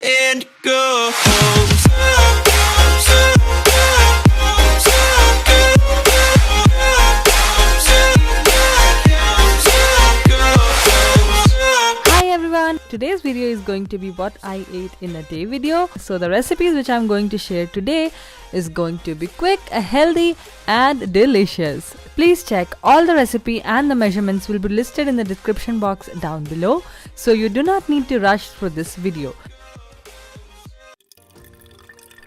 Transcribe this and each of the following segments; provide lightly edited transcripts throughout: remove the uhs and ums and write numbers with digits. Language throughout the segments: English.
and go. Hi everyone, today's video is going to be what I ate in a day video. So the recipes which I'm going to share today is going to be quick, healthy and delicious. Please check all the recipe and the measurements will be listed in the description box down below, so you do not need to rush through this video.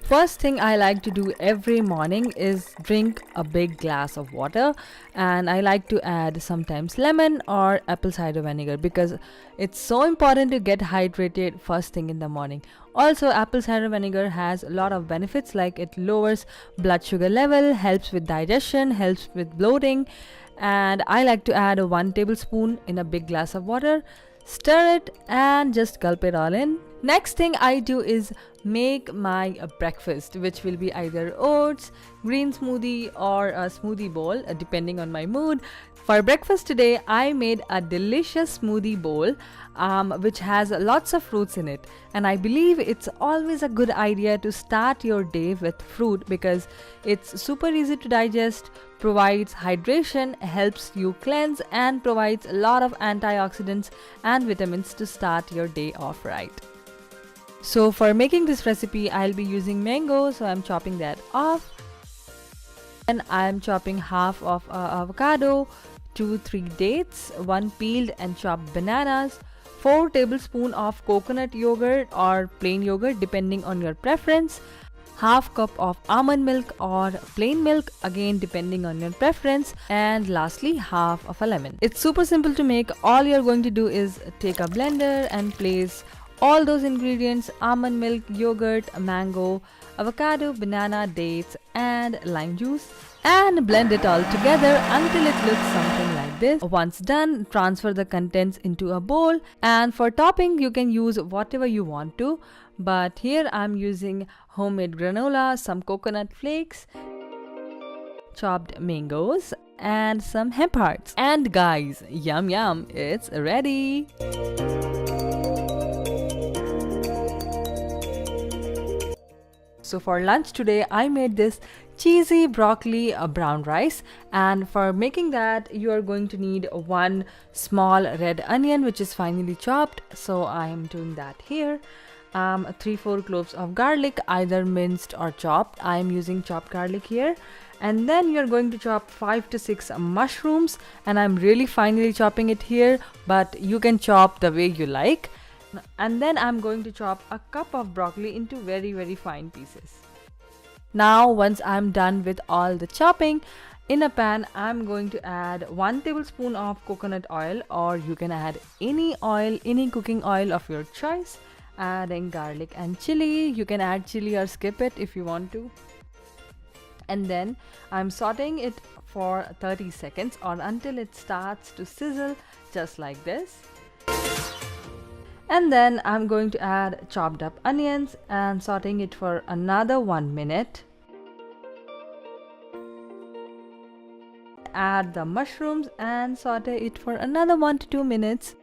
First thing I like to do every morning is drink a big glass of water, and I like to add sometimes lemon or apple cider vinegar because it's so important to get hydrated first thing in the morning. Also, apple cider vinegar has a lot of benefits, like it lowers blood sugar level, helps with digestion, helps with bloating, and I like to add 1 tablespoon in a big glass of water. Stir it and just gulp it all in. Next thing I do is make my breakfast, which will be either oats, green smoothie or a smoothie bowl depending on my mood. For breakfast today I made a delicious smoothie bowl which has lots of fruits in it, and I believe it's always a good idea to start your day with fruit because it's super easy to digest, provides hydration, helps you cleanse and provides a lot of antioxidants and vitamins to start your day off right. So for making this recipe I'll be using mango, so I'm chopping that off. And I'm chopping half of avocado, 2-3 dates, 1 peeled and chopped bananas, 4 tablespoons of coconut yogurt or plain yogurt depending on your preference, half cup of almond milk or plain milk again depending on your preference, and lastly half of a lemon. It's super simple to make. All you're going to do is take a blender and place all those ingredients: almond milk, yogurt, mango, avocado, banana, dates and lime juice, and blend it all together until it looks something like this. Once done, transfer the contents into a bowl, and for topping you can use whatever you want to, but here I'm using homemade granola, some coconut flakes, chopped mangoes and some hemp hearts. And guys, yum yum, it's ready. So for lunch today I made this cheesy broccoli brown rice, and for making that you are going to need 1 small red onion which is finely chopped, so I am doing that here. 3-4 cloves of garlic, either minced or chopped. I am using chopped garlic here. And then you're going to chop 5 to 6 mushrooms, and I'm really finely chopping it here, but you can chop the way you like. And then I'm going to chop a cup of broccoli into very fine pieces. Now once I'm done with all the chopping, in a pan I'm going to add 1 tablespoon of coconut oil, or you can add any oil, any cooking oil of your choice. Adding garlic and chili. You can add chili or skip it if you want to. And then I'm sauteing it for 30 seconds or until it starts to sizzle, just like this. And then I'm going to add chopped up onions and sauteing it for another 1 minute. Add the mushrooms and saute it for another 1 to 2 minutes.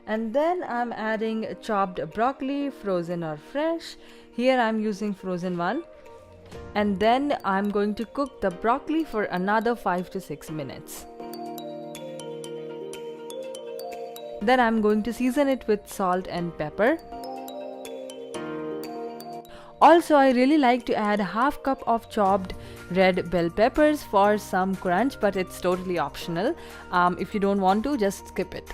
And then I'm adding chopped broccoli, frozen or fresh. Here I'm using frozen one. And then I'm going to cook the broccoli for another 5 to 6 minutes. Then I'm going to season it with salt and pepper. Also, I really like to add half cup of chopped red bell peppers for some crunch, but it's totally optional. If you don't want to, just skip it.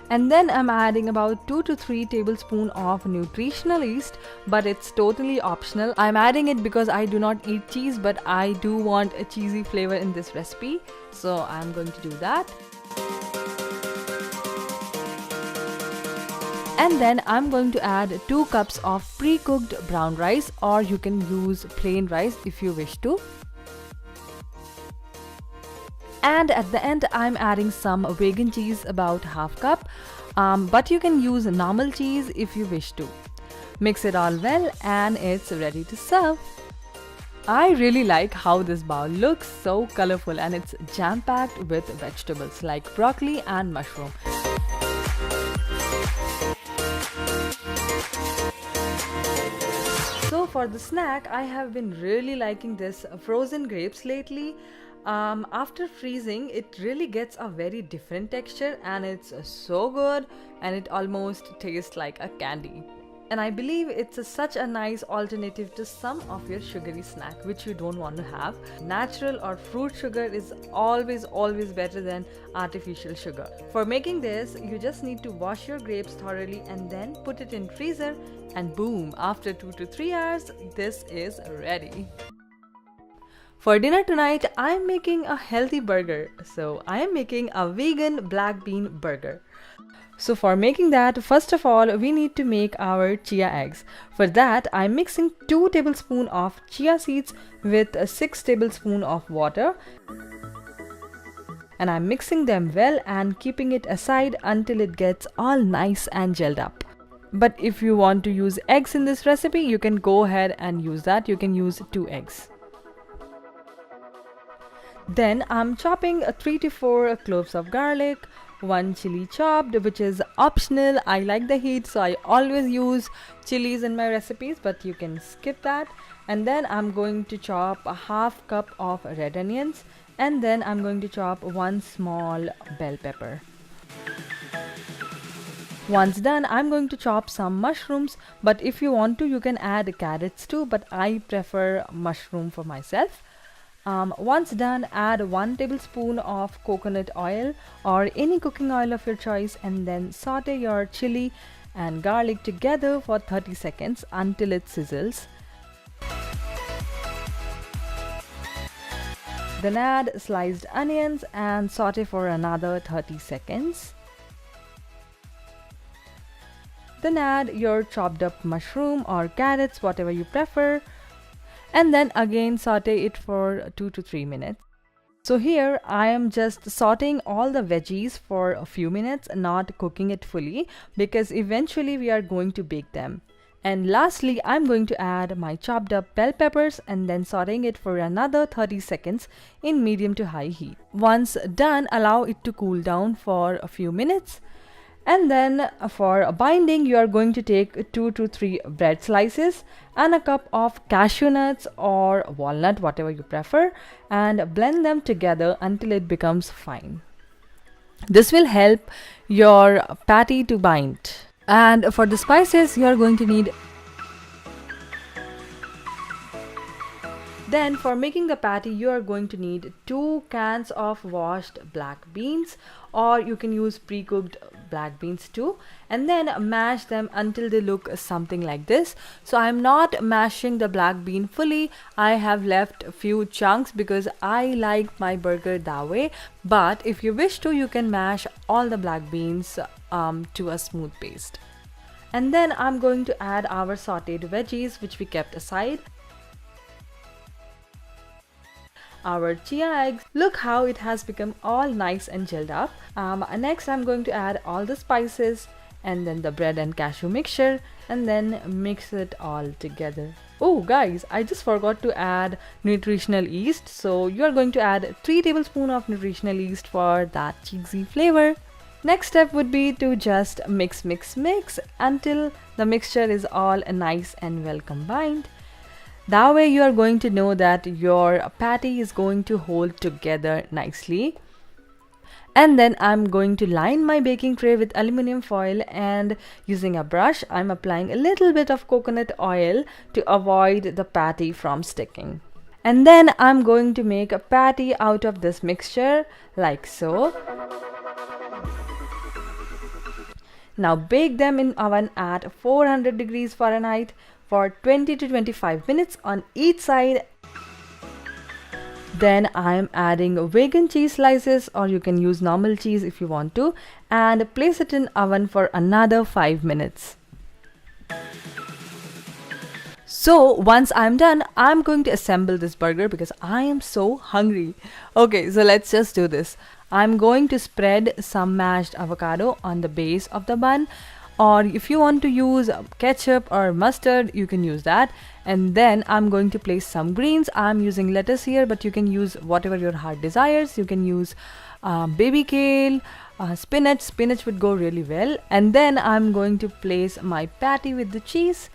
And then I'm adding about 2 to 3 tablespoons of nutritional yeast, but it's totally optional. I'm adding it because I do not eat cheese, but I do want a cheesy flavor in this recipe, so I'm going to do that. And then I'm going to add 2 cups of pre-cooked brown rice, or you can use plain rice if you wish to. And at the end I'm adding some vegan cheese, about half cup, but you can use normal cheese if you wish to. Mix it all well and it's ready to serve. I really like how this bowl looks so colorful and it's jam-packed with vegetables like broccoli and mushroom. So for the snack, I have been really liking this frozen grapes lately. After freezing, it really gets a very different texture and it's so good, and it almost tastes like a candy. And I believe it's such a nice alternative to some of your sugary snack which you don't want to have. Natural or fruit sugar is always better than artificial sugar. For making this, you just need to wash your grapes thoroughly and then put it in freezer, and boom, after 2 to 3 hours, this is ready. For dinner tonight, I am making a healthy burger. So I am making a vegan black bean burger. So for making that, first of all, we need to make our chia eggs. For that, I'm mixing 2 tablespoons of chia seeds with 6 tablespoons of water. And I'm mixing them well and keeping it aside until it gets all nice and gelled up. But if you want to use eggs in this recipe, you can go ahead and use that. You can use 2 eggs. Then I'm chopping 3 to 4 cloves of garlic, 1 chili chopped, which is optional. I like the heat, so I always use chilies in my recipes, but you can skip that. And then I'm going to chop a half cup of red onions, and then I'm going to chop 1 small bell pepper. Once done, I'm going to chop some mushrooms, but if you want to, you can add carrots too, but I prefer mushroom for myself. Once done, add 1 tablespoon of coconut oil or any cooking oil of your choice, and then saute your chili and garlic together for 30 seconds until it sizzles. Then add sliced onions and saute for another 30 seconds. Then add your chopped up mushroom or carrots, whatever you prefer. And then again saute it for 2 to 3 minutes. So here I am just sauteing all the veggies for a few minutes, not cooking it fully, because eventually we are going to bake them. And lastly, I'm going to add my chopped up bell peppers and then sauteing it for another 30 seconds in medium to high heat. Once done, allow it to cool down for a few minutes. And then for binding, you are going to take 2 to 3 bread slices and a cup of cashew nuts or walnut, whatever you prefer, and blend them together until it becomes fine. This will help your patty to bind. And for the spices, you are going to need. Then for making the patty, you are going to need 2 cans of washed black beans, or you can use pre-cooked black beans too, and then mash them until they look something like this. So I'm not mashing the black bean fully. I have left a few chunks because I like my burger that way, but if you wish to, you can mash all the black beans to a smooth paste. And then I'm going to add our sauteed veggies which we kept aside. Our chia eggs, look how it has become all nice and gelled up. Next I'm going to add all the spices and then the bread and cashew mixture, and then mix it all together. Oh guys, I just forgot to add nutritional yeast, so you are going to add 3 tablespoons of nutritional yeast for that cheesy flavor. Next step would be to just mix until the mixture is all nice and well combined. That way you are going to know that your patty is going to hold together nicely. And then I'm going to line my baking tray with aluminum foil, and using a brush I'm applying a little bit of coconut oil to avoid the patty from sticking. And then I'm going to make a patty out of this mixture like so. Now bake them in oven at 400 degrees Fahrenheit for 20 to 25 minutes on each side. Then I am adding vegan cheese slices, or you can use normal cheese if you want to, and place it in oven for another 5 minutes. So once I'm done, I'm going to assemble this burger because I am so hungry. Okay, so let's just do this. I'm going to spread some mashed avocado on the base of the bun. or if you want to use ketchup or mustard, you can use that. And then I'm going to place some greens. I'm using lettuce here, but you can use whatever your heart desires. You can use baby kale, spinach would go really well. And then I'm going to place my patty with the cheese,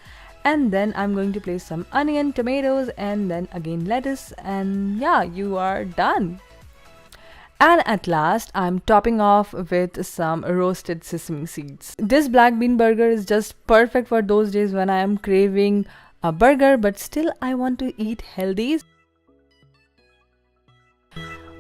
and then I'm going to place some onion, tomatoes, and then again lettuce, and yeah, you are done. And at last, I'm topping off with some roasted sesame seeds. This black bean burger is just perfect for those days when I am craving a burger, but still I want to eat healthy.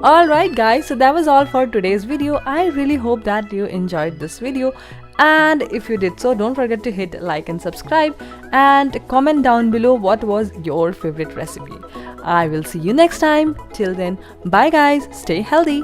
Alright guys, so that was all for today's video. I really hope that you enjoyed this video, and if you did so, don't forget to hit like and subscribe, and comment down below what was your favorite recipe. I will see you next time. Till then, bye guys, stay healthy.